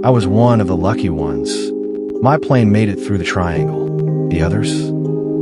I was one of the lucky ones. My plane made it through the triangle. The others?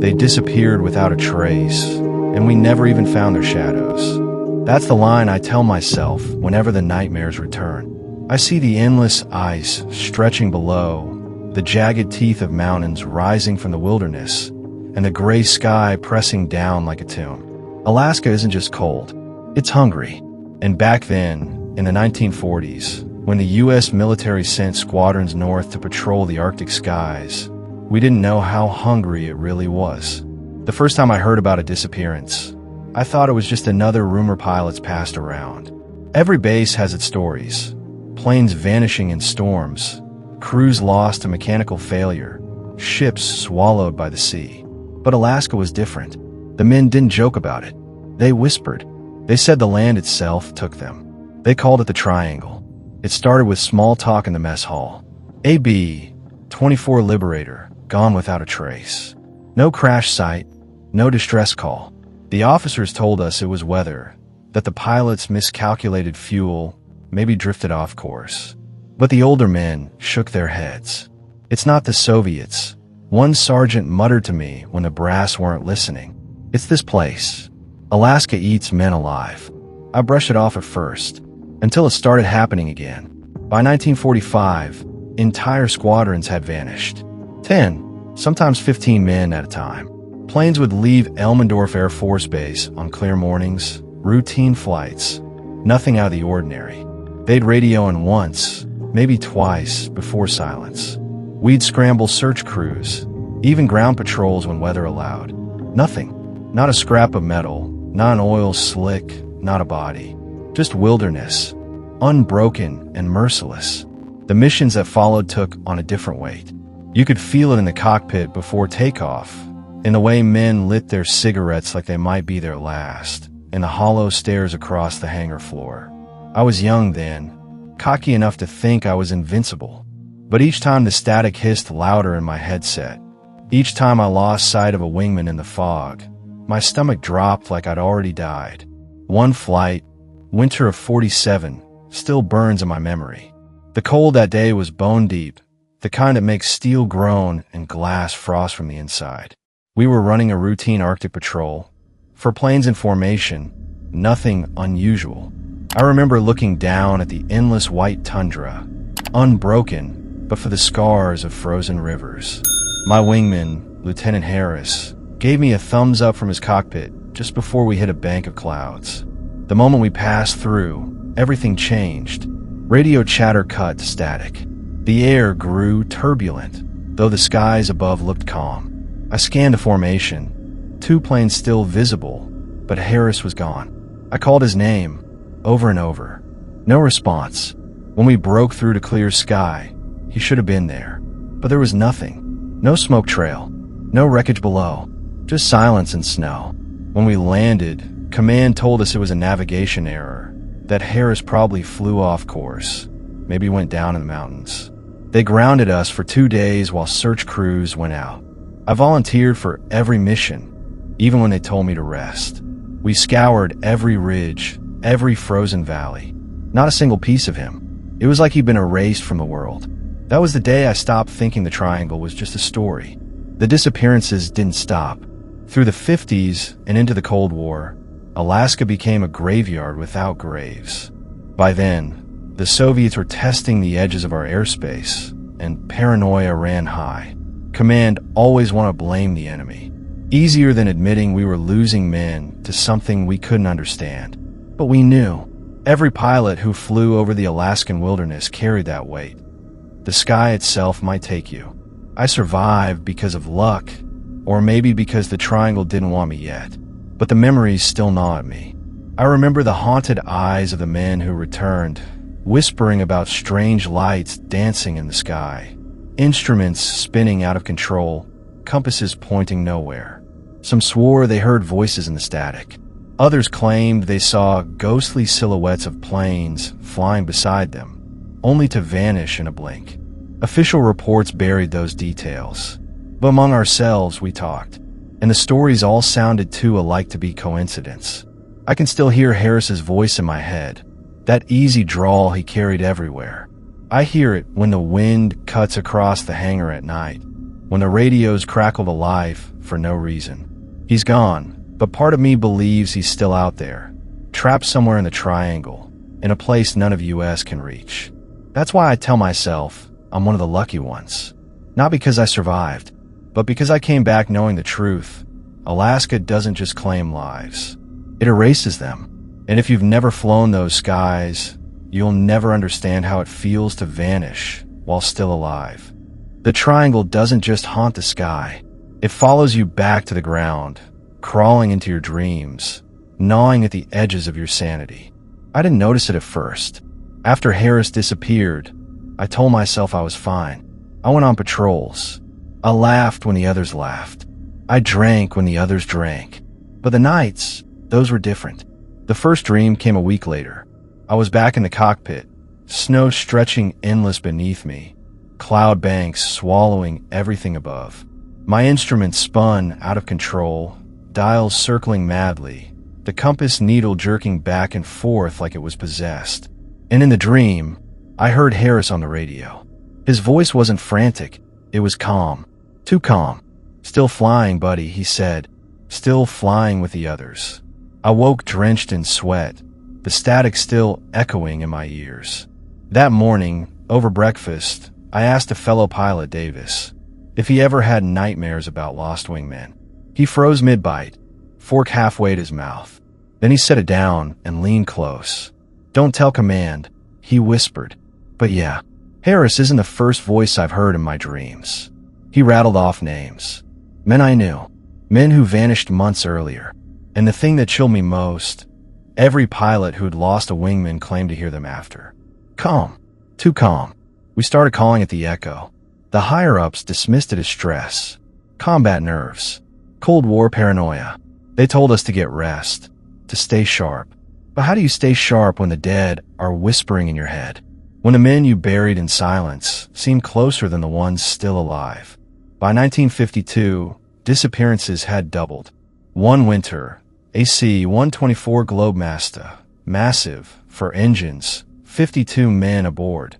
They disappeared without a trace, and we never even found their shadows. That's the line I tell myself whenever the nightmares return. I see the endless ice stretching below, the jagged teeth of mountains rising from the wilderness, and the gray sky pressing down like a tomb. Alaska isn't just cold, it's hungry. And back then, in the 1940s, when the U.S. military sent squadrons north to patrol the Arctic skies, we didn't know how hungry it really was. The first time I heard about a disappearance, I thought it was just another rumor pilots passed around. Every base has its stories. Planes vanishing in storms, crews lost to mechanical failure, ships swallowed by the sea. But Alaska was different. The men didn't joke about it. They whispered. They said the land itself took them. They called it the Triangle. It started with small talk in the mess hall. AB 24 Liberator, gone without a trace. No crash site, no distress call. The officers told us it was weather, that the pilots miscalculated fuel, maybe drifted off course. But the older men shook their heads. It's not the Soviets. One sergeant muttered to me when the brass weren't listening. It's this place. Alaska eats men alive. I brushed it off at first, until it started happening again. By 1945, entire squadrons had vanished. 10, sometimes 15 men at a time. Planes would leave Elmendorf Air Force Base on clear mornings, routine flights, nothing out of the ordinary. They'd radio in once, maybe twice, before silence. We'd scramble search crews, even ground patrols when weather allowed. Nothing. Not a scrap of metal, not an oil slick, not a body. Just wilderness, unbroken and merciless. The missions that followed took on a different weight. You could feel it in the cockpit before takeoff, in the way men lit their cigarettes like they might be their last, in the hollow stares across the hangar floor. I was young then, cocky enough to think I was invincible. But each time the static hissed louder in my headset, each time I lost sight of a wingman in the fog, my stomach dropped like I'd already died. One flight, winter of '47, still burns in my memory. The cold that day was bone deep, the kind that makes steel groan and glass frost from the inside. We were running a routine Arctic patrol. For planes in formation, nothing unusual. I remember looking down at the endless white tundra, unbroken, but for the scars of frozen rivers. My wingman, Lieutenant Harris, gave me a thumbs up from his cockpit just before we hit a bank of clouds. The moment we passed through, everything changed. Radio chatter cut to static. The air grew turbulent, though the skies above looked calm. I scanned the formation. 2 planes still visible, but Harris was gone. I called his name, over and over. No response. When we broke through to clear sky, he should have been there. But there was nothing. No smoke trail. No wreckage below. Just silence and snow. When we landed, command told us it was a navigation error, that Harris probably flew off course, maybe went down in the mountains. They grounded us for 2 days while search crews went out. I volunteered for every mission, even when they told me to rest. We scoured every ridge, every frozen valley. Not a single piece of him. It was like he'd been erased from the world. That was the day I stopped thinking the Triangle was just a story. The disappearances didn't stop. Through the 50s and into the Cold War, Alaska became a graveyard without graves. By then, the Soviets were testing the edges of our airspace, and paranoia ran high. Command always wanted to blame the enemy. Easier than admitting we were losing men to something we couldn't understand. But we knew. Every pilot who flew over the Alaskan wilderness carried that weight. The sky itself might take you. I survived because of luck, or maybe because the Triangle didn't want me yet. But the memories still gnaw at me. I remember the haunted eyes of the men who returned, whispering about strange lights dancing in the sky, instruments spinning out of control, compasses pointing nowhere. Some swore they heard voices in the static. Others claimed they saw ghostly silhouettes of planes flying beside them, only to vanish in a blink. Official reports buried those details, but among ourselves we talked, and the stories all sounded too alike to be coincidence. I can still hear Harris's voice in my head, that easy drawl he carried everywhere. I hear it when the wind cuts across the hangar at night, when the radios crackle to life for no reason. He's gone, but part of me believes he's still out there, trapped somewhere in the triangle, in a place none of US can reach. That's why I tell myself I'm one of the lucky ones. Not because I survived, but because I came back knowing the truth. Alaska doesn't just claim lives. It erases them. And if you've never flown those skies, you'll never understand how it feels to vanish while still alive. The triangle doesn't just haunt the sky. It follows you back to the ground, crawling into your dreams, gnawing at the edges of your sanity. I didn't notice it at first. After Harris disappeared, I told myself I was fine. I went on patrols. I laughed when the others laughed. I drank when the others drank. But the nights, those were different. The first dream came a week later. I was back in the cockpit, snow stretching endless beneath me, cloud banks swallowing everything above. My instrument spun out of control, dials circling madly, the compass needle jerking back and forth like it was possessed. And in the dream, I heard Harris on the radio. His voice wasn't frantic, it was calm. Too calm. "Still flying, buddy," he said. "Still flying with the others." I woke drenched in sweat, the static still echoing in my ears. That morning, over breakfast, I asked a fellow pilot, Davis, if he ever had nightmares about lost wingmen. He froze mid-bite, fork halfway at his mouth. Then he set it down and leaned close. "Don't tell command," he whispered. "But yeah, Harris isn't the first voice I've heard in my dreams." He rattled off names. Men I knew. Men who vanished months earlier. And the thing that chilled me most, every pilot who had lost a wingman claimed to hear them after. Calm. Too calm. We started calling it the echo. The higher-ups dismissed it as stress, combat nerves, Cold War paranoia. They told us to get rest, to stay sharp. But how do you stay sharp when the dead are whispering in your head? When the men you buried in silence seem closer than the ones still alive? By 1952, disappearances had doubled. One winter, a C-124 Globemaster, massive, for engines, 52 men aboard,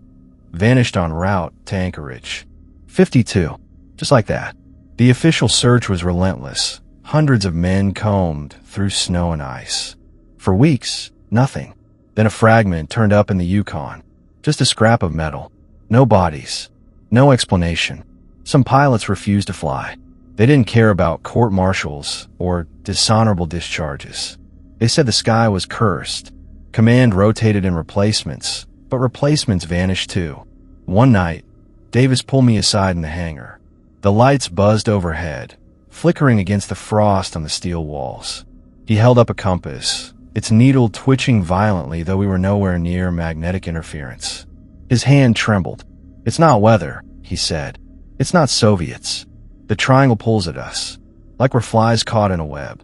vanished en route to Anchorage. 52. Just like that. The official search was relentless. Hundreds of men combed through snow and ice. For weeks, nothing. Then a fragment turned up in the Yukon. Just a scrap of metal. No bodies. No explanation. Some pilots refused to fly. They didn't care about court-martials or dishonorable discharges. They said the sky was cursed. Command rotated in replacements, but replacements vanished too. One night, Davis pulled me aside in the hangar. The lights buzzed overhead, flickering against the frost on the steel walls. He held up a compass, its needle twitching violently, though we were nowhere near magnetic interference. His hand trembled. "It's not weather," he said. "It's not Soviets. The triangle pulls at us, like we're flies caught in a web."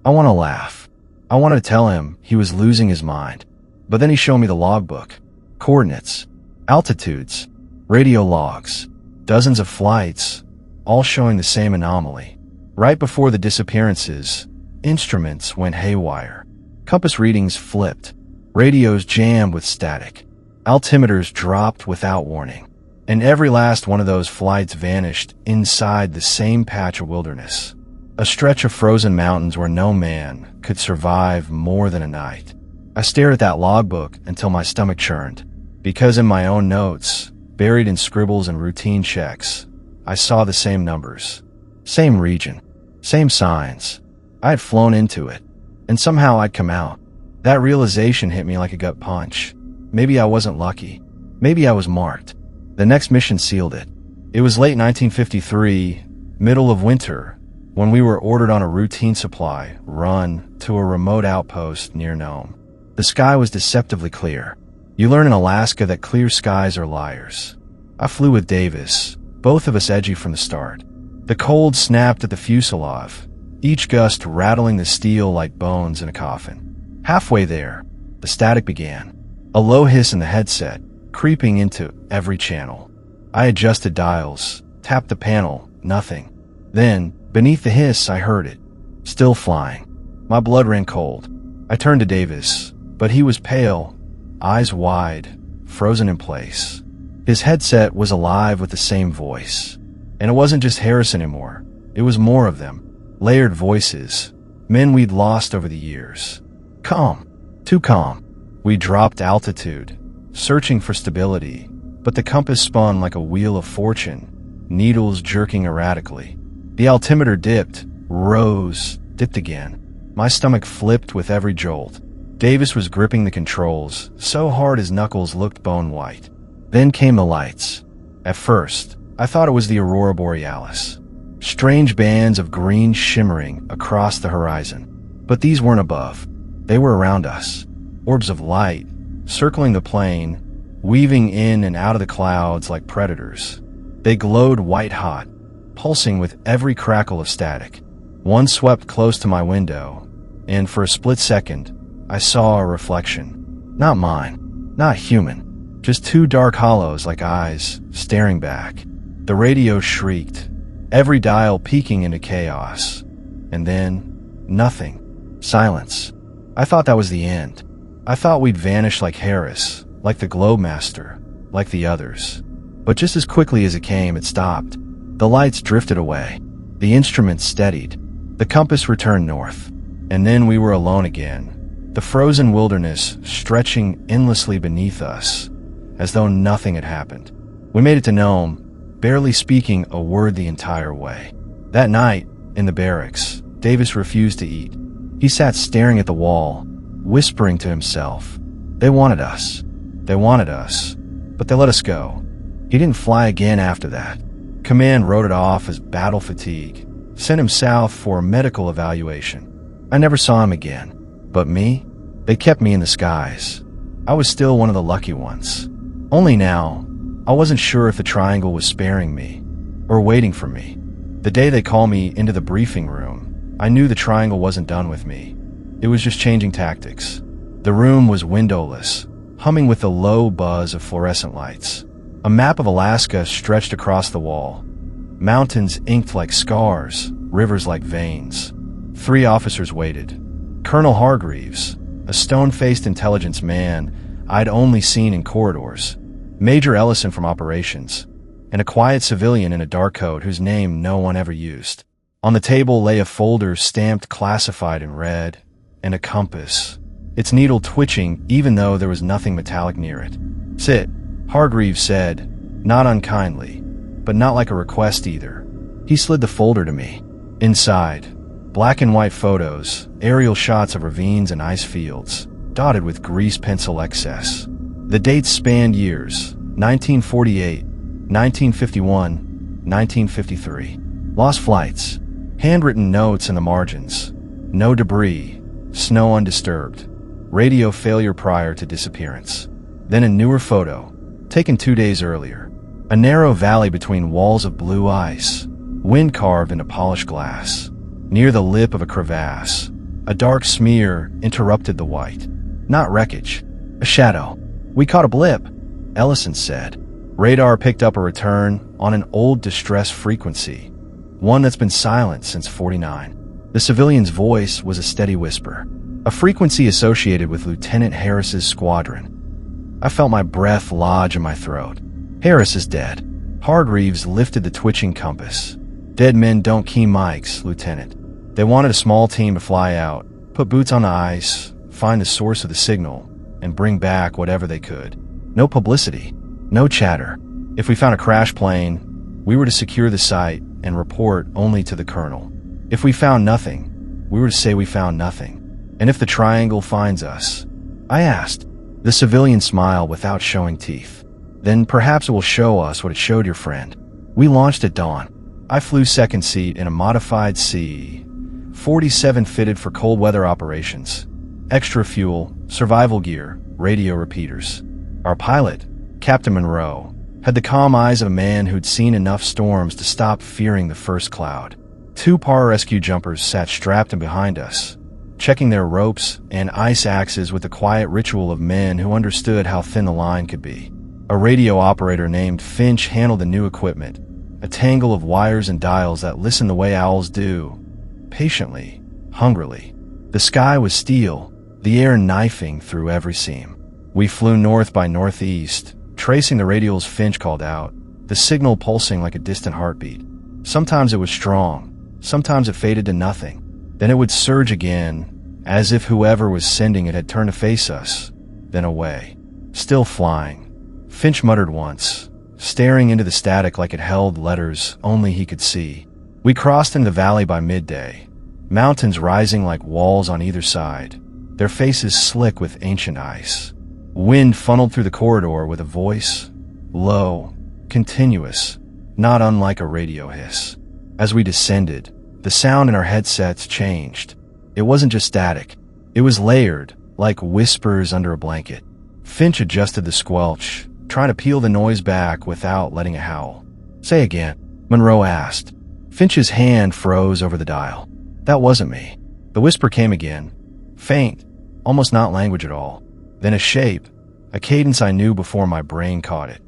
I want to laugh. I wanted to tell him he was losing his mind. But then he showed me the logbook. Coordinates, altitudes, radio logs, dozens of flights, all showing the same anomaly. Right before the disappearances, instruments went haywire. Compass readings flipped. Radios jammed with static. Altimeters dropped without warning. And every last one of those flights vanished inside the same patch of wilderness. A stretch of frozen mountains where no man could survive more than a night. I stared at that logbook until my stomach churned, because in my own notes, buried in scribbles and routine checks, I saw the same numbers, same region, same signs. I had flown into it, and somehow I'd come out. That realization hit me like a gut punch. Maybe I wasn't lucky. Maybe I was marked. The next mission sealed it. It was late 1953, middle of winter, when we were ordered on a routine supply run to a remote outpost near Nome. The sky was deceptively clear. You learn in Alaska that clear skies are liars. I flew with Davis, both of us edgy from the start. The cold snapped at the fuselage, each gust rattling the steel like bones in a coffin. Halfway there, the static began. A low hiss in the headset, creeping into every channel. I adjusted dials, tapped the panel, nothing. Then, beneath the hiss, I heard it. Still flying. My blood ran cold. I turned to Davis, but he was pale, eyes wide, frozen in place. His headset was alive with the same voice. And it wasn't just Harrison anymore. It was more of them. Layered voices. Men we'd lost over the years. Calm. Too calm. We dropped altitude, searching for stability, but the compass spun like a wheel of fortune, needles jerking erratically. The altimeter dipped, rose, dipped again. My stomach flipped with every jolt. Davis was gripping the controls, so hard his knuckles looked bone-white. Then came the lights. At first, I thought it was the aurora borealis. Strange bands of green shimmering across the horizon. But these weren't above. They were around us. Orbs of light, circling the plane, weaving in and out of the clouds like predators. They glowed white-hot, pulsing with every crackle of static. One swept close to my window, and for a split second, I saw a reflection. Not mine, not human, just two dark hollows like eyes staring back. The radio shrieked, every dial peaking into chaos. And then, nothing. Silence. I thought that was the end. I thought we'd vanish like Harris, like the Globemaster, like the others. But just as quickly as it came, it stopped. The lights drifted away. The instruments steadied. The compass returned north. And then we were alone again. The frozen wilderness stretching endlessly beneath us, as though nothing had happened. We made it to Nome, barely speaking a word the entire way. That night, in the barracks, Davis refused to eat. He sat staring at the wall, whispering to himself. They wanted us. They wanted us. But they let us go. He didn't fly again after that. Command wrote it off as battle fatigue, sent him south for a medical evaluation. I never saw him again. But me? They kept me in the skies. I was still one of the lucky ones. Only now, I wasn't sure if the triangle was sparing me, or waiting for me. The day they called me into the briefing room, I knew the triangle wasn't done with me. It was just changing tactics. The room was windowless, humming with the low buzz of fluorescent lights. A map of Alaska stretched across the wall. Mountains inked like scars, rivers like veins. 3 officers waited. Colonel Hargreaves, a stone-faced intelligence man I'd only seen in corridors. Major Ellison from operations, and a quiet civilian in a dark coat whose name no one ever used. On the table lay a folder stamped classified in red, and a compass, its needle twitching even though there was nothing metallic near it. "Sit," Hargreaves said, not unkindly, but not like a request either. He slid the folder to me. Inside, black and white photos, aerial shots of ravines and ice fields, dotted with grease pencil excess. The dates spanned years, 1948, 1951, 1953. Lost flights, handwritten notes in the margins, no debris, snow undisturbed, radio failure prior to disappearance. Then a newer photo, taken 2 days earlier. A narrow valley between walls of blue ice, wind carved into polished glass. Near the lip of a crevasse, a dark smear interrupted the white. Not wreckage, a shadow. "We caught a blip," Ellison said. Radar picked up a return on an old distress frequency, one that's been silent since '49. The civilian's voice was a steady whisper, a frequency associated with Lieutenant Harris's squadron. I felt my breath lodge in my throat. "Harris is dead." Hargreaves lifted the twitching compass. "Dead men don't key mics, Lieutenant. They wanted a small team to fly out, put boots on the ice, find the source of the signal, and bring back whatever they could. No publicity, no chatter. If we found a crash plane, we were to secure the site and report only to the colonel. If we found nothing, we were to say we found nothing. And if the triangle finds us," I asked. The civilian smiled without showing teeth. "Then perhaps it will show us what it showed your friend." We launched at dawn. I flew second seat in a modified C-47 fitted for cold weather operations. Extra fuel, survival gear, radio repeaters. Our pilot, Captain Monroe, had the calm eyes of a man who'd seen enough storms to stop fearing the first cloud. 2 pararescue jumpers sat strapped in behind us, checking their ropes and ice axes with the quiet ritual of men who understood how thin the line could be. A radio operator named Finch handled the new equipment, a tangle of wires and dials that listened the way owls do, patiently, hungrily. The sky was steel, the air knifing through every seam. We flew north by northeast, Tracing the radials, Finch called out, the signal pulsing like a distant heartbeat. Sometimes it was strong, sometimes it faded to nothing. Then it would surge again, as if whoever was sending it had turned to face us, then away. Still flying. Finch muttered once, staring into the static like it held letters only he could see. We crossed into the valley by midday, mountains rising like walls on either side, their faces slick with ancient ice. Wind funneled through the corridor with a voice, low, continuous, not unlike a radio hiss. As we descended, the sound in our headsets changed. It wasn't just static. It was layered, like whispers under a blanket. Finch adjusted the squelch, trying to peel the noise back without letting a howl. Say again, Monroe asked. Finch's hand froze over the dial. That wasn't me. The whisper came again, faint, almost not language at all. Then a shape, a cadence I knew before my brain caught it.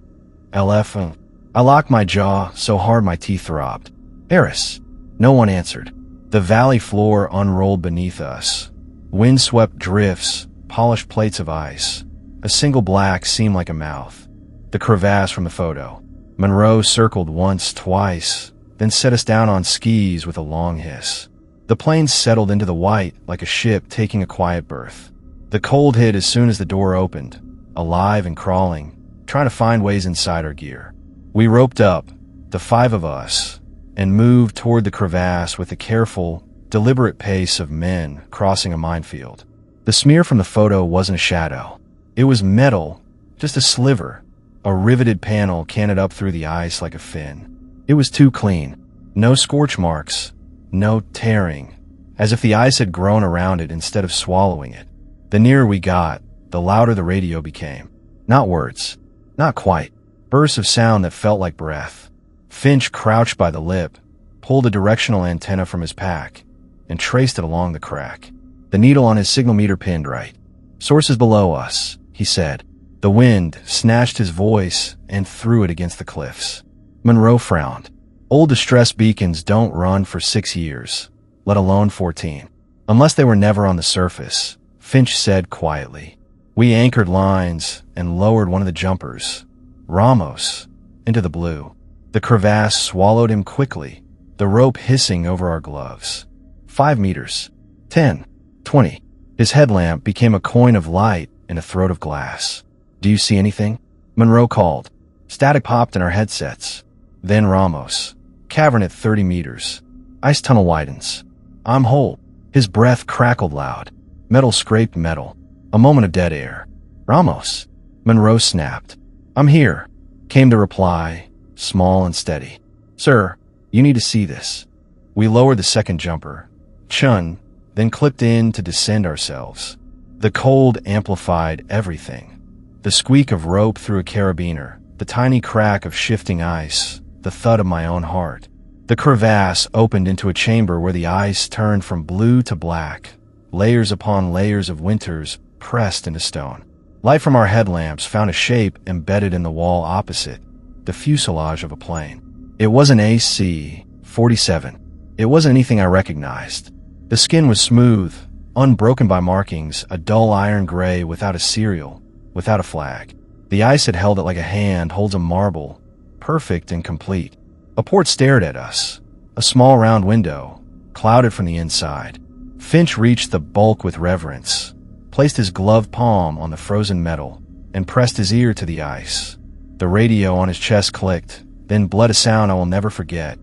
LF. I locked my jaw so hard my teeth throbbed. Eris. No one answered. The valley floor unrolled beneath us. Wind-swept drifts, polished plates of ice. A single black seemed like a mouth. The crevasse from the photo. Monroe circled once, twice, then set us down on skis with a long hiss. The planes settled into the white like a ship taking a quiet berth. The cold hit as soon as the door opened, alive and crawling, trying to find ways inside our gear. We roped up, the five of us, and moved toward the crevasse with the careful, deliberate pace of men crossing a minefield. The smear from the photo wasn't a shadow. It was metal, just a sliver, a riveted panel canted up through the ice like a fin. It was too clean. No scorch marks, no tearing, as if the ice had grown around it instead of swallowing it. The nearer we got, the louder the radio became. Not words. Not quite. Bursts of sound that felt like breath. Finch crouched by the lip, pulled a directional antenna from his pack, and traced it along the crack. The needle on his signal meter pinned right. Sources below us, he said. The wind snatched his voice and threw it against the cliffs. Monroe frowned. Old distress beacons don't run for 6 years, let alone 14. Unless they were never on the surface, Finch said quietly. We anchored lines and lowered one of the jumpers, Ramos, into the blue. The crevasse swallowed him quickly, the rope hissing over our gloves. 5 meters. 10. 20. His headlamp became a coin of light in a throat of glass. Do you see anything? Monroe called. Static popped in our headsets. Then Ramos. Cavern at 30 meters. Ice tunnel widens. I'm whole. His breath crackled loud. Metal scraped metal. A moment of dead air. Ramos. Monroe snapped. I'm here, came the reply, small and steady. Sir, you need to see this. We lowered the second jumper. Chun, then clipped in to descend ourselves. The cold amplified everything. The squeak of rope through a carabiner, the tiny crack of shifting ice, the thud of my own heart. The crevasse opened into a chamber where the ice turned from blue to black, layers upon layers of winters pressed into stone. Light from our headlamps found a shape embedded in the wall opposite, the fuselage of a plane. It wasn't AC-47. It wasn't anything I recognized. The skin was smooth, unbroken by markings, a dull iron gray without a serial, without a flag. The ice had held it like a hand holds a marble, perfect and complete. A port stared at us, a small round window, clouded from the inside. Finch reached the bulk with reverence, placed his gloved palm on the frozen metal, and pressed his ear to the ice. The radio on his chest clicked, then bled a sound I will never forget.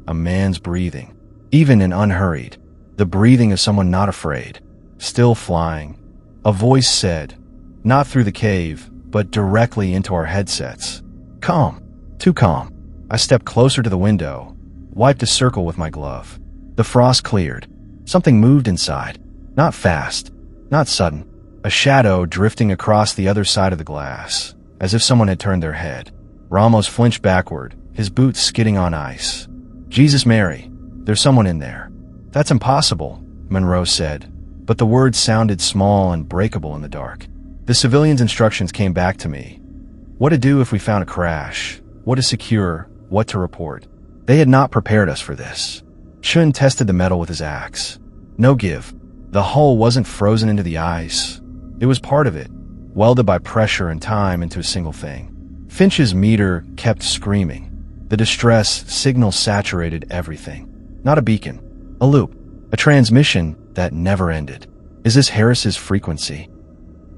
A man's breathing, even and unhurried. The breathing of someone not afraid, still flying. A voice said, not through the cave, but directly into our headsets. Calm, too calm. I stepped closer to the window, wiped a circle with my glove. The frost cleared. Something moved inside. Not fast, not sudden. A shadow drifting across the other side of the glass, as if someone had turned their head. Ramos flinched backward, his boots skidding on ice. Jesus Mary, there's someone in there. That's impossible, Monroe said, but the words sounded small and breakable in the dark. The civilian's instructions came back to me. What to do if we found a crash, what to secure, what to report. They had not prepared us for this. Chun tested the metal with his axe. No give. The hull wasn't frozen into the ice. It was part of it, welded by pressure and time into a single thing. Finch's meter kept screaming. The distress signal saturated everything. Not a beacon, a loop, a transmission that never ended. Is this Harris's frequency?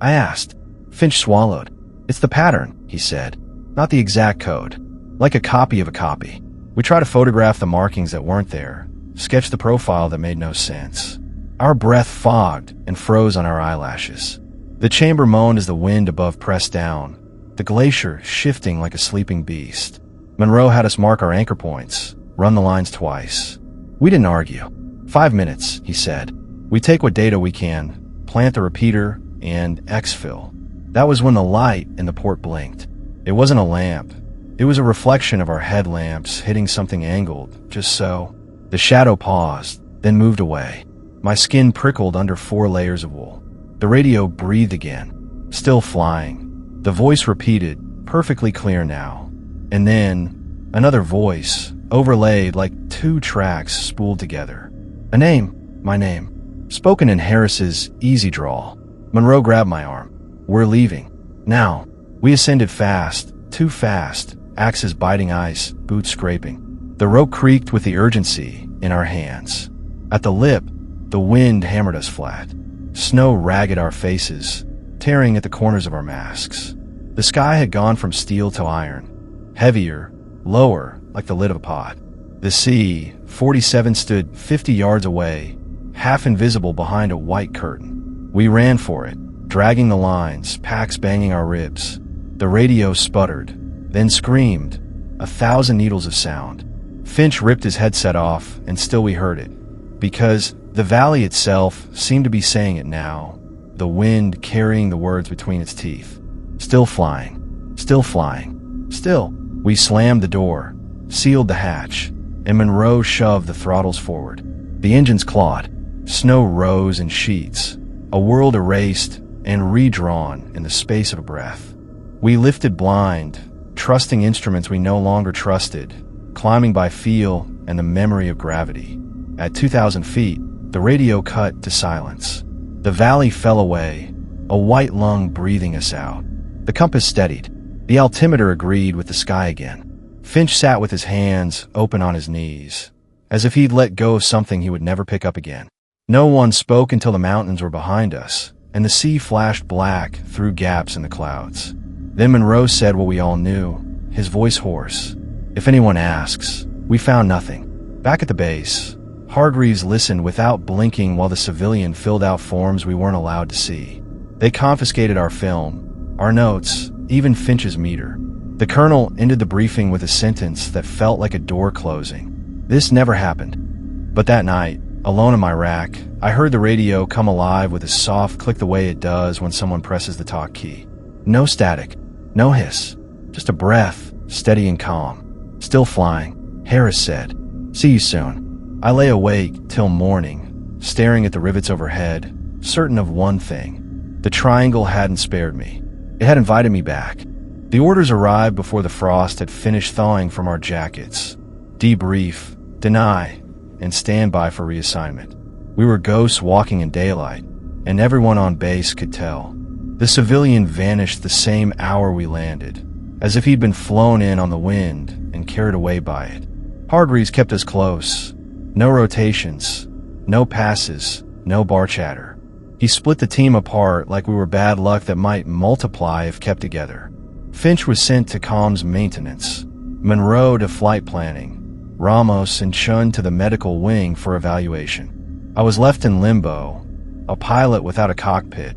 I asked. Finch swallowed. It's the pattern, he said. Not the exact code. Like a copy of a copy. We tried to photograph the markings that weren't there, sketch the profile that made no sense. Our breath fogged and froze on our eyelashes. The chamber moaned as the wind above pressed down, the glacier shifting like a sleeping beast. Monroe had us mark our anchor points, run the lines twice. We didn't argue. 5 minutes, he said. We take what data we can, plant the repeater, and exfil. That was when the light in the port blinked. It wasn't a lamp. It was a reflection of our headlamps hitting something angled, just so. The shadow paused, then moved away. My skin prickled under 4 layers of wool. The radio breathed again, still flying. The voice repeated, perfectly clear now. And then, another voice, overlaid like 2 tracks spooled together. A name, my name, spoken in Harris's easy drawl. Monroe grabbed my arm. We're leaving. Now. We ascended fast, too fast, axes biting ice, boots scraping. The rope creaked with the urgency in our hands. At the lip, the wind hammered us flat. Snow ragged our faces, tearing at the corners of our masks. The sky had gone from steel to iron, heavier, lower, like the lid of a pot. The sea, 47, stood 50 yards away, half invisible behind a white curtain. We ran for it, dragging the lines, packs banging our ribs. The radio sputtered, then screamed, 1,000 needles of sound. Finch ripped his headset off, and still we heard it, because the valley itself seemed to be saying it now, the wind carrying the words between its teeth. Still flying, still flying, still. We slammed the door, sealed the hatch, and Monroe shoved the throttles forward. The engines clawed. Snow rose in sheets, a world erased and redrawn in the space of a breath. We lifted blind, trusting instruments we no longer trusted, climbing by feel and the memory of gravity. At 2,000 feet, the radio cut to silence. The valley fell away, a white lung breathing us out. The compass steadied. The altimeter agreed with the sky again. Finch sat with his hands open on his knees, as if he'd let go of something he would never pick up again. No one spoke until the mountains were behind us, and the sea flashed black through gaps in the clouds. Then Monroe said what we all knew, his voice hoarse. If anyone asks, we found nothing. Back at the base, Hargreaves listened without blinking while the civilian filled out forms we weren't allowed to see. They confiscated our film, our notes, even Finch's meter. The colonel ended the briefing with a sentence that felt like a door closing. This never happened. But that night, alone in my rack, I heard the radio come alive with a soft click the way it does when someone presses the talk key. No static, no hiss, just a breath, steady and calm. Still flying, Harris said. See you soon. I lay awake till morning, staring at the rivets overhead, certain of one thing. The triangle hadn't spared me. It had invited me back. The orders arrived before the frost had finished thawing from our jackets. Debrief, deny, and stand by for reassignment. We were ghosts walking in daylight, and everyone on base could tell. The civilian vanished the same hour we landed, as if he'd been flown in on the wind and carried away by it. Hargreaves kept us close. No rotations, no passes, no bar chatter. He split the team apart like we were bad luck that might multiply if kept together. Finch was sent to comms maintenance, Monroe to flight planning, Ramos and Chun to the medical wing for evaluation. I was left in limbo, a pilot without a cockpit,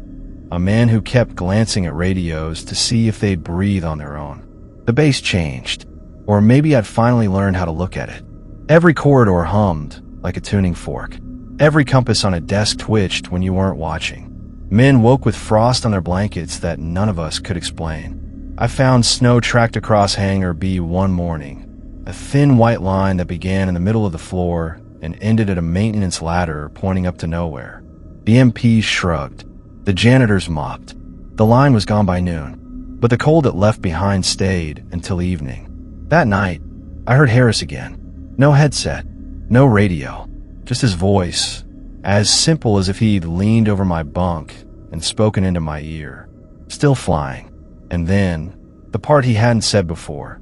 a man who kept glancing at radios to see if they'd breathe on their own. The base changed, or maybe I'd finally learned how to look at it. Every corridor hummed like a tuning fork. Every compass on a desk twitched when you weren't watching. Men woke with frost on their blankets that none of us could explain. I found snow tracked across Hangar B one morning, a thin white line that began in the middle of the floor and ended at a maintenance ladder pointing up to nowhere. The MPs shrugged. The janitors mopped. The line was gone by noon, but the cold it left behind stayed until evening. That night, I heard Harris again. No headset, no radio, just his voice, as simple as if he'd leaned over my bunk and spoken into my ear. Still flying. And then, The part he hadn't said before.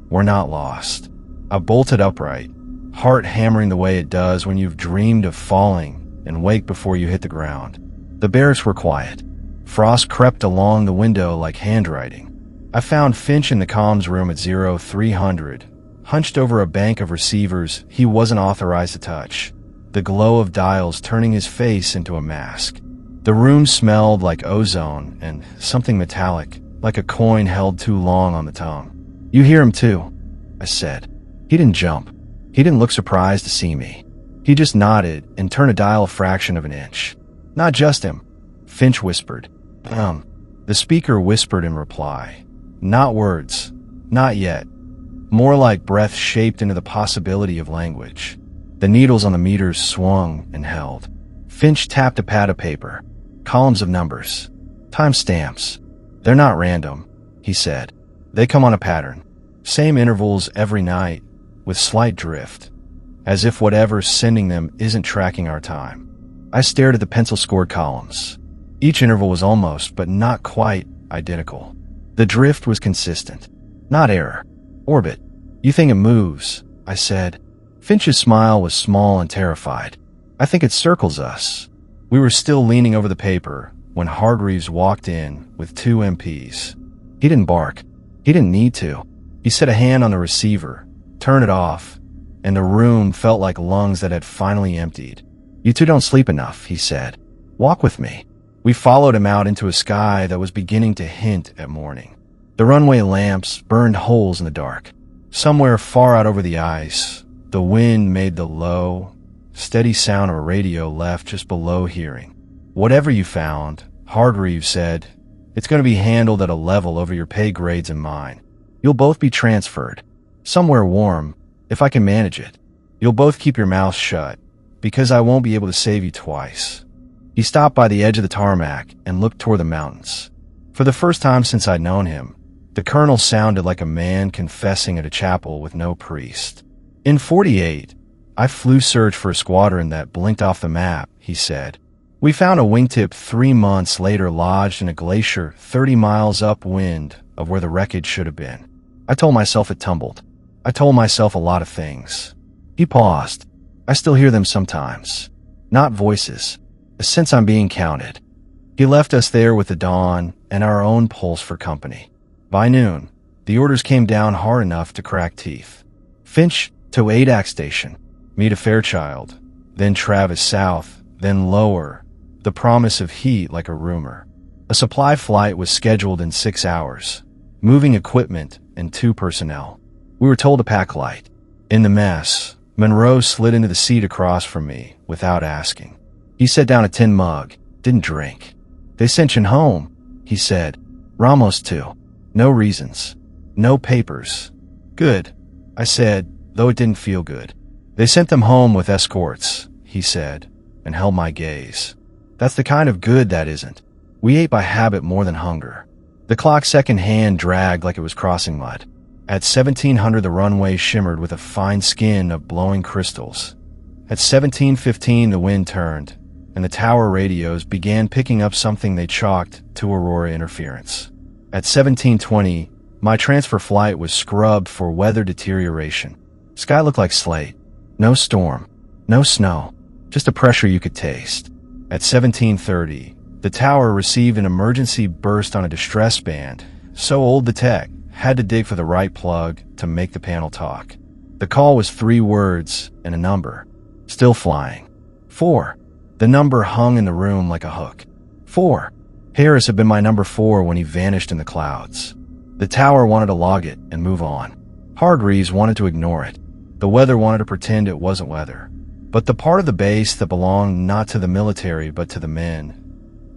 We're not lost. I bolted upright, heart hammering the way it does when you've dreamed of falling and wake before you hit the ground. The barracks were quiet. Frost crept along the window like handwriting. I found Finch in the comms room at 0300, hunched over a bank of receivers he wasn't authorized to touch, the glow of dials turning his face into a mask. The room smelled like ozone and something metallic, like a coin held too long on the tongue. "You hear him too," I said. He didn't jump. He didn't look surprised to see me. He just nodded and turned a dial a fraction of an inch. "Not just him," Finch whispered. The speaker whispered in reply. Not words. Not yet. More like breath shaped into the possibility of language. The needles on the meters swung and held. Finch tapped a pad of paper. Columns of numbers. Timestamps. "They're not random," he said. "They come on a pattern. Same intervals every night, with slight drift. As if whatever's sending them isn't tracking our time." I stared at the pencil-scored columns. Each interval was almost, but not quite, identical. The drift was consistent. Not error. Orbit. "You think it moves," I said. Finch's smile was small and terrified. "I think it circles us." We were still leaning over the paper when Hargreaves walked in with 2 MPs. He didn't bark. He didn't need to. He set a hand on the receiver, turned it off, and the room felt like lungs that had finally emptied. "You two don't sleep enough," he said. "Walk with me." We followed him out into a sky that was beginning to hint at morning. The runway lamps burned holes in the dark. Somewhere far out over the ice, the wind made the low, steady sound of a radio left just below hearing. "Whatever you found," Hargreaves said, "it's going to be handled at a level over your pay grades and mine. You'll both be transferred. Somewhere warm, if I can manage it. You'll both keep your mouths shut, because I won't be able to save you twice." He stopped by the edge of the tarmac and looked toward the mountains. For the first time since I'd known him, the colonel sounded like a man confessing at a chapel with no priest. "In 48, I flew search for a squadron that blinked off the map," he said. "We found a wingtip 3 months later lodged in a glacier 30 miles upwind of where the wreckage should have been. I told myself it tumbled. I told myself a lot of things." He paused. "I still hear them sometimes. Not voices. A sense I'm being counted." He left us there with the dawn and our own pulse for company. By noon, the orders came down hard enough to crack teeth. Finch to ADAC station, me to Fairchild, then Travis south, then lower, the promise of heat like a rumor. A supply flight was scheduled in 6 hours, moving equipment and 2 personnel. We were told to pack light. In the mess, Monroe slid into the seat across from me without asking. He set down a tin mug, didn't drink. "They sent you home," he said. "Ramos too. No reasons. No papers." "Good," I said, though it didn't feel good. "They sent them home with escorts," he said, and held my gaze. "That's the kind of good that isn't. We ate by habit more than hunger." The clock's second hand dragged like it was crossing mud. At 1700, the runway shimmered with a fine skin of blowing crystals. At 1715, the wind turned, and the tower radios began picking up something they chalked to aurora interference. At 1720, my transfer flight was scrubbed for weather deterioration. Sky looked like slate. No storm. No snow. Just a pressure you could taste. At 1730, the tower received an emergency burst on a distress band, so old the tech had to dig for the right plug to make the panel talk. The call was 3 words and a number. Still flying. 4. The number hung in the room like a hook. 4. Harris had been my number 4 when he vanished in the clouds. The tower wanted to log it and move on. Hargreaves wanted to ignore it. The weather wanted to pretend it wasn't weather. But the part of the base that belonged not to the military but to the men,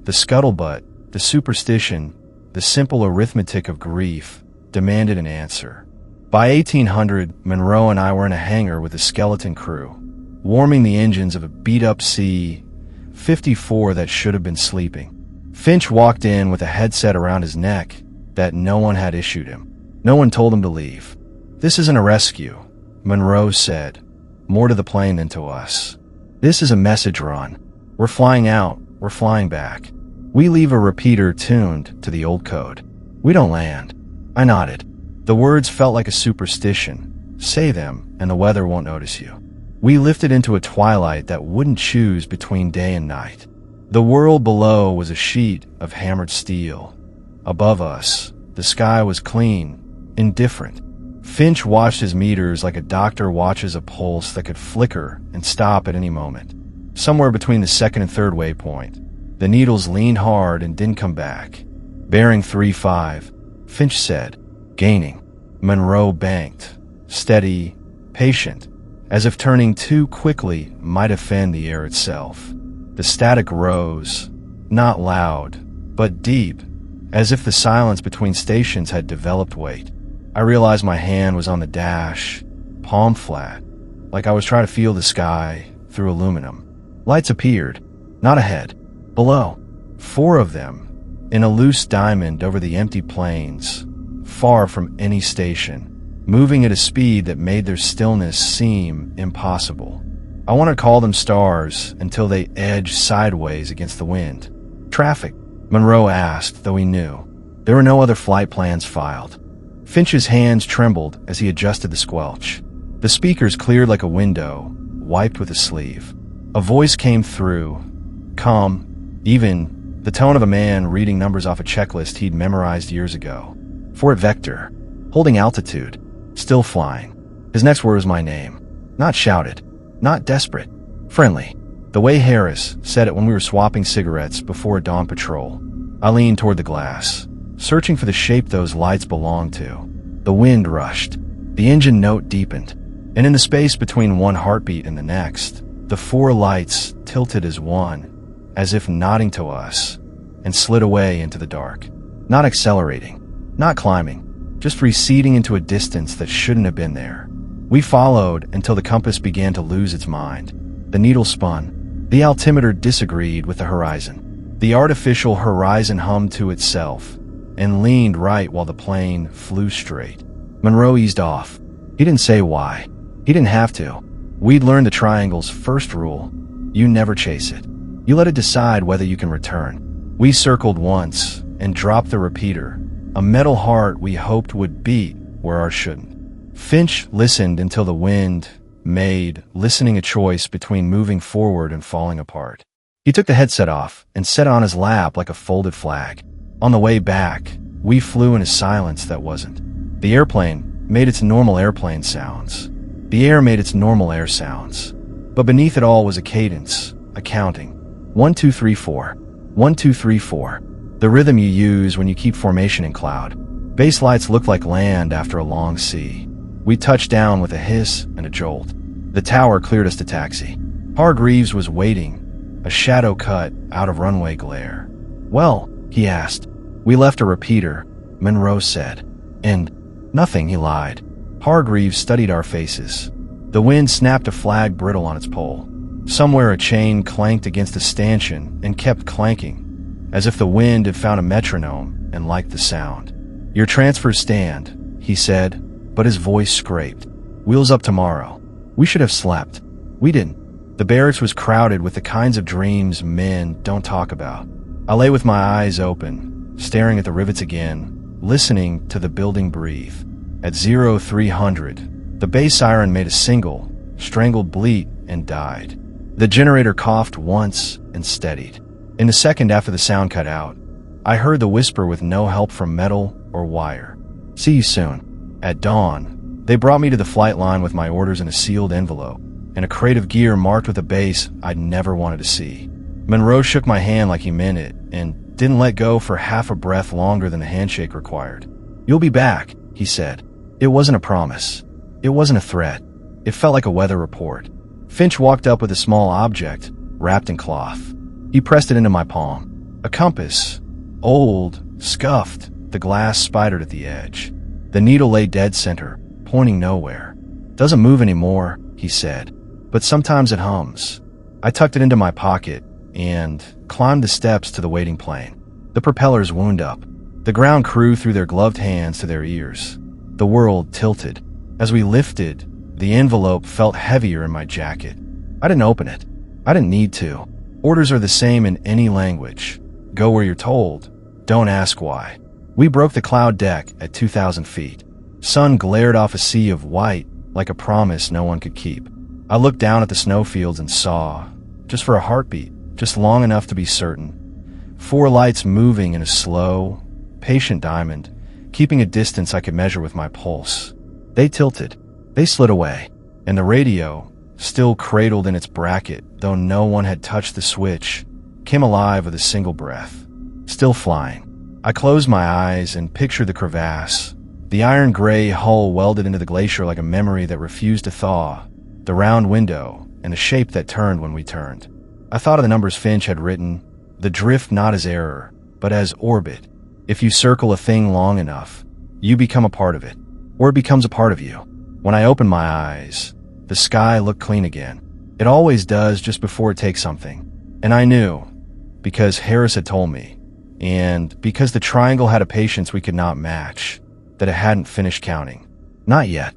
the scuttlebutt, the superstition, the simple arithmetic of grief, demanded an answer. By 1800, Monroe and I were in a hangar with a skeleton crew, warming the engines of a beat-up C-54 that should have been sleeping. Finch walked in with a headset around his neck that no one had issued him. No one told him to leave. "This isn't a rescue," Monroe said, more to the plane than to us. "This is a message run. We're flying out, we're flying back. We leave a repeater tuned to the old code. We don't land." I nodded. The words felt like a superstition. Say them, and the weather won't notice you. We lifted into a twilight that wouldn't choose between day and night. The world below was a sheet of hammered steel. Above us, the sky was clean, indifferent. Finch watched his meters like a doctor watches a pulse that could flicker and stop at any moment. Somewhere between the second and third waypoint, the needles leaned hard and didn't come back. Bearing 3-5, Finch said, gaining. Monroe banked, steady, patient, as if turning too quickly might offend the air itself. The static rose, not loud, but deep, as if the silence between stations had developed weight. I realized my hand was on the dash, palm flat, like I was trying to feel the sky through aluminum. Lights appeared, not ahead, below. 4 of them, in a loose diamond over the empty plains, far from any station, moving at a speed that made their stillness seem impossible. I wanted to call them stars until they edged sideways against the wind. Traffic? Monroe asked, though he knew. There were no other flight plans filed. Finch's hands trembled as he adjusted the squelch. The speakers cleared like a window, wiped with a sleeve. A voice came through, calm, even, the tone of a man reading numbers off a checklist he'd memorized years ago. Fort Vector, holding altitude, still flying. His next word was my name. Not shouted, not desperate, friendly. The way Harris said it when we were swapping cigarettes before a dawn patrol. I leaned toward the glass, searching for the shape those lights belonged to. The wind rushed. The engine note deepened. And in the space between one heartbeat and the next, the 4 lights tilted as one, as if nodding to us, and slid away into the dark. Not accelerating, not climbing, just receding into a distance that shouldn't have been there. We followed until the compass began to lose its mind. The needle spun. The altimeter disagreed with the horizon. The artificial horizon hummed to itself and leaned right while the plane flew straight. Monroe eased off. He didn't say why. He didn't have to. We'd learned the triangle's first rule. You never chase it. You let it decide whether you can return. We circled once and dropped the repeater, a metal heart we hoped would beat where ours shouldn't. Finch listened until the wind made listening a choice between moving forward and falling apart. He took the headset off and set it on his lap like a folded flag. On the way back, we flew in a silence that wasn't. The airplane made its normal airplane sounds. The air made its normal air sounds. But beneath it all was a cadence, a counting. 1, 2, 3, 4. 1, 2, 3, 4. The rhythm you use when you keep formation in cloud. Base lights looked like land after a long sea. We touched down with a hiss and a jolt. The tower cleared us to taxi. Hargreaves was waiting, a shadow cut out of runway glare. Well, he asked. We left a repeater, Monroe said. And nothing, he lied. Hargreaves studied our faces. The wind snapped a flag brittle on its pole. Somewhere a chain clanked against a stanchion and kept clanking, as if the wind had found a metronome and liked the sound. Your transfers stand, he said, but his voice scraped. Wheels up tomorrow. We should have slept. We didn't. The barracks was crowded with the kinds of dreams men don't talk about. I lay with my eyes open, staring at the rivets again, listening to the building breathe. At 0300, the base siren made a single, strangled bleat and died. The generator coughed once and steadied. In the second after the sound cut out, I heard the whisper with no help from metal or wire. See you soon. At dawn, they brought me to the flight line with my orders in a sealed envelope and a crate of gear marked with a base I'd never wanted to see. Monroe shook my hand like he meant it and didn't let go for half a breath longer than the handshake required. You'll be back, he said. It wasn't a promise. It wasn't a threat. It felt like a weather report. Finch walked up with a small object, wrapped in cloth. He pressed it into my palm. A compass. Old, scuffed, the glass spidered at the edge. The needle lay dead center, pointing nowhere. Doesn't move anymore, he said, but sometimes it hums. I tucked it into my pocket and climbed the steps to the waiting plane. The propellers wound up. The ground crew threw their gloved hands to their ears. The world tilted. As we lifted, the envelope felt heavier in my jacket. I didn't open it. I didn't need to. Orders are the same in any language. Go where you're told. Don't ask why. We broke the cloud deck at 2,000 feet. Sun glared off a sea of white, like a promise no one could keep. I looked down at the snowfields and saw, just for a heartbeat, just long enough to be certain, 4 lights moving in a slow, patient diamond, keeping a distance I could measure with my pulse. They tilted. They slid away. And the radio, still cradled in its bracket, though no one had touched the switch, came alive with a single breath. Still flying. I closed my eyes and pictured the crevasse, the iron-gray hull welded into the glacier like a memory that refused to thaw, the round window, and the shape that turned when we turned. I thought of the numbers Finch had written, the drift not as error, but as orbit. If you circle a thing long enough, you become a part of it, or it becomes a part of you. When I opened my eyes, the sky looked clean again. It always does just before it takes something. And I knew, because Harris had told me, and because the triangle had a patience we could not match, that it hadn't finished counting. Not yet.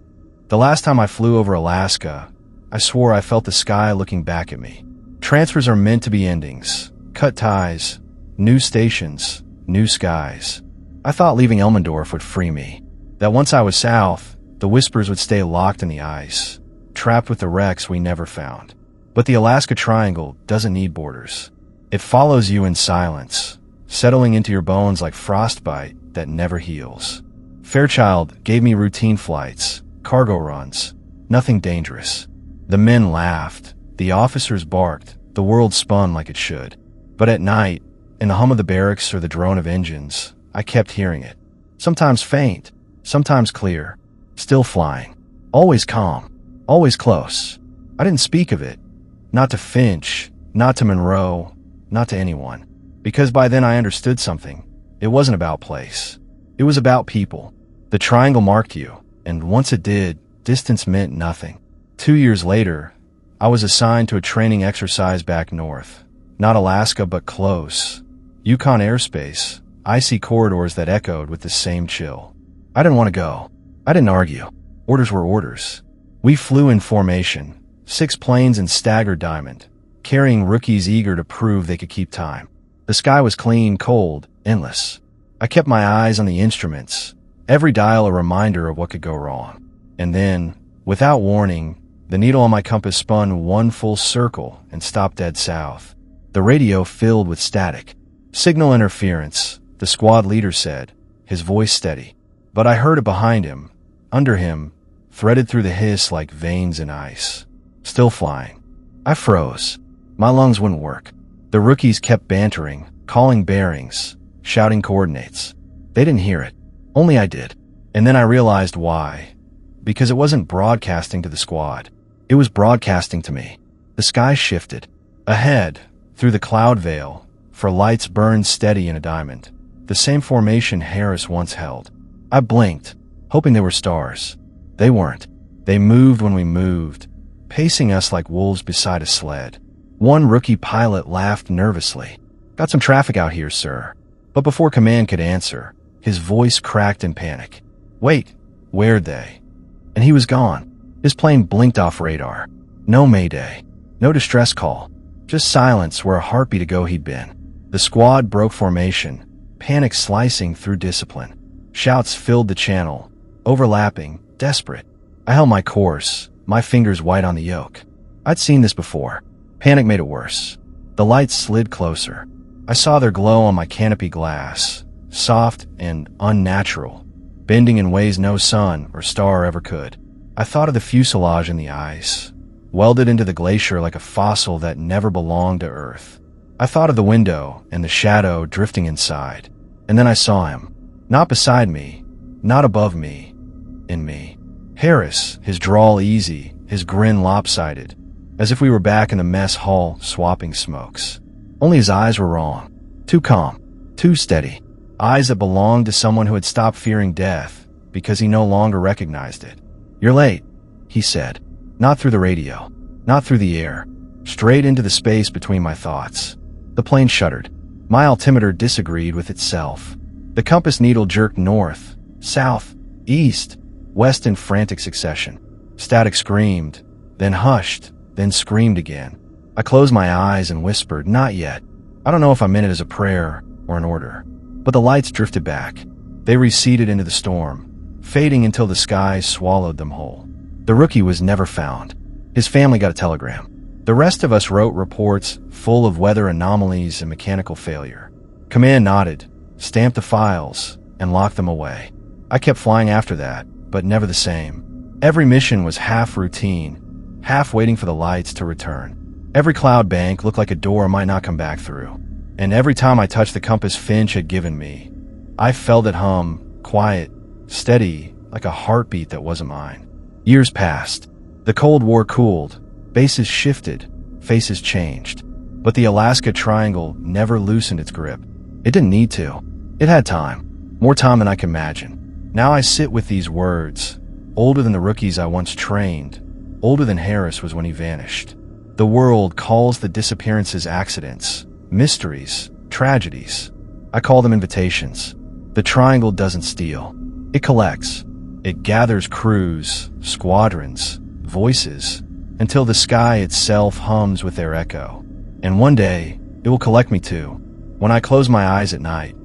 The last time I flew over Alaska, I swore I felt the sky looking back at me. Transfers are meant to be endings, cut ties, new stations, new skies. I thought leaving Elmendorf would free me, that once I was south, the whispers would stay locked in the ice, trapped with the wrecks we never found. But the Alaska Triangle doesn't need borders. It follows you in silence, settling into your bones like frostbite that never heals. Fairchild gave me routine flights, cargo runs, nothing dangerous. The men laughed, the officers barked, the world spun like it should. But at night, in the hum of the barracks or the drone of engines, I kept hearing it. Sometimes faint, sometimes clear, still flying. Always calm, always close. I didn't speak of it. Not to Finch, not to Monroe, not to anyone. Because by then I understood something. It wasn't about place. It was about people. The triangle marked you, and once it did, distance meant nothing. 2 years later, I was assigned to a training exercise back north. Not Alaska, but close. Yukon airspace, icy corridors that echoed with the same chill. I didn't want to go. I didn't argue. Orders were orders. We flew in formation, 6 planes in staggered diamond, carrying rookies eager to prove they could keep time. The sky was clean, cold, endless. I kept my eyes on the instruments, every dial a reminder of what could go wrong. And then, without warning, the needle on my compass spun 1 full circle and stopped dead south. The radio filled with static. Signal interference, the squad leader said, his voice steady. But I heard it behind him, under him, threaded through the hiss like veins in ice. Still flying. I froze. My lungs wouldn't work. The rookies kept bantering, calling bearings, shouting coordinates. They didn't hear it. Only I did. And then I realized why. Because it wasn't broadcasting to the squad. It was broadcasting to me. The sky shifted. Ahead, through the cloud veil, for lights burned steady in a diamond. The same formation Harris once held. I blinked, hoping they were stars. They weren't. They moved when we moved, pacing us like wolves beside a sled. One rookie pilot laughed nervously. "Got some traffic out here, sir." But before command could answer, his voice cracked in panic. "Wait, where'd they?" And he was gone. His plane blinked off radar. No mayday. No distress call. Just silence where a heartbeat ago he'd been. The squad broke formation, panic slicing through discipline. Shouts filled the channel, overlapping, desperate. I held my course, my fingers white on the yoke. I'd seen this before. Panic made it worse. The lights slid closer. I saw their glow on my canopy glass, soft and unnatural, bending in ways no sun or star ever could. I thought of the fuselage in the ice, welded into the glacier like a fossil that never belonged to Earth. I thought of the window and the shadow drifting inside. And then I saw him. Not beside me, not above me, in me. Harris, his drawl easy, his grin lopsided, as if we were back in the mess hall swapping smokes. Only his eyes were wrong. Too calm, too steady. Eyes that belonged to someone who had stopped fearing death because he no longer recognized it. "You're late," he said. Not through the radio, not through the air, straight into the space between my thoughts. The plane shuddered. My altimeter disagreed with itself. The compass needle jerked north, south, east, west in frantic succession. Static screamed, then hushed, then screamed again. I closed my eyes and whispered, "Not yet." I don't know if I meant it as a prayer or an order, but the lights drifted back. They receded into the storm, fading until the sky swallowed them whole. The rookie was never found. His family got a telegram. The rest of us wrote reports full of weather anomalies and mechanical failure. Command nodded, stamped the files, and locked them away. I kept flying after that, but never the same. Every mission was half routine, half waiting for the lights to return. Every cloud bank looked like a door I might not come back through. And every time I touched the compass Finch had given me, I felt it hum, quiet, steady, like a heartbeat that wasn't mine. Years passed. The Cold War cooled. Bases shifted. Faces changed. But the Alaska Triangle never loosened its grip. It didn't need to. It had time. More time than I can imagine. Now I sit with these words, older than the rookies I once trained, older than Harris was when he vanished. The world calls the disappearances accidents, mysteries, tragedies. I call them invitations. The Triangle doesn't steal. It collects. It gathers crews, squadrons, voices, until the sky itself hums with their echo. And one day, it will collect me too. When I close my eyes at night,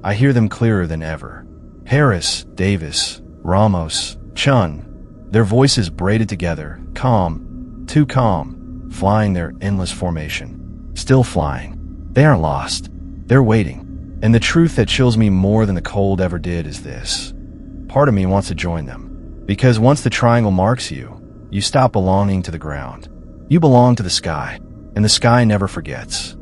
I hear them clearer than ever. Harris, Davis, Ramos, Chun, their voices braided together, calm, too calm, flying their endless formation. Still flying. They aren't lost. They're waiting. And the truth that chills me more than the cold ever did is this. Part of me wants to join them. Because once the triangle marks you, you stop belonging to the ground. You belong to the sky, and the sky never forgets.